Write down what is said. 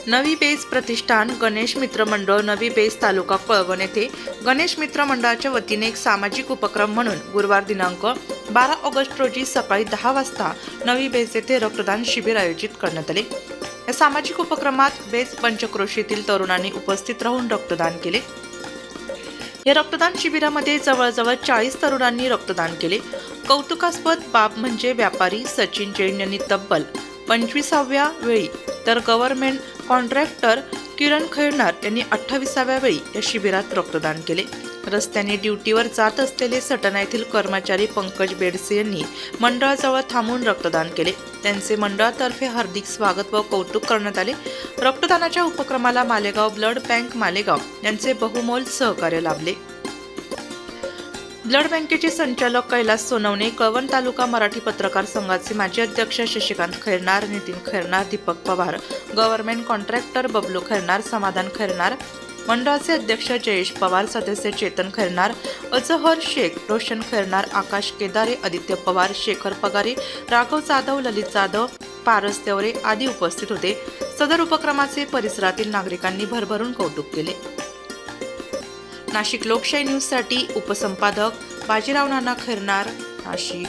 नवी बेस प्रतिष्ठान गणेश मित्र मंडळ नवी बेस तालुका कळवण येथे गणेश मित्र मंडळाच्या वतीने एक सामाजिक उपक्रम म्हणून गुरुवार दिनांक 12 ऑगस्ट रोजी सकाळी 10 वाजता नवी बेस येथे रक्तदान शिबिर आयोजित करण्यात आले। या सामाजिक उपक्रमात बेस पंचक्रोशीतील तरुणांनी उपस्थित राहून रक्तदान केले। या रक्तदान शिबिरामध्ये जवळजवळ 40 तरुणांनी रक्तदान केले। कौतुकास्पद बाब म्हणजे व्यापारी सचिन जैन यांनी तब्बल 25व्या वेळी तर गव्हर्नमेंट कॉन्ट्रॅक्टर किरण खैरनार यांनी 28व्या वेळी या शिबिरात रक्तदान केले। रस्त्याने ड्युटीवर जात असलेले सटना येथील कर्मचारी पंकज बेडसे यांनी मंडळाजवळ थांबून रक्तदान केले। त्यांचे मंडळातर्फे हार्दिक स्वागत व कौतुक करण्यात आले। रक्तदानाच्या उपक्रमाला मालेगाव ब्लड बँक मालेगाव यांचे बहुमोल सहकार्य लाभले। ब्लड बँकेचे संचालक कैलास सोनवणे, कळवण तालुका मराठी पत्रकार संघाचे माजी अध्यक्ष शशिकांत खैरनार, नितीन खैरनार, दीपक पवार, गव्हर्नमेंट कॉन्ट्रॅक्टर बबलू खैरनार, समाधान खैरनार, मंडळाचे अध्यक्ष जयेश पवार, सदस्य चेतन खैरनार, अजहर शेख, रोशन खैरनार, आकाश केदारे, आदित्य पवार, शेखर पगारे, राघव जाधव, ललित जाधव, पारस देवरे आदी उपस्थित होते। सदर उपक्रमाचे परिसरातील नागरिकांनी भरभरून कौतुक केले। नाशिक लोकशाही न्यूजसाठी उपसंपादक बाजीराव नाना खैरनार, नाशिक।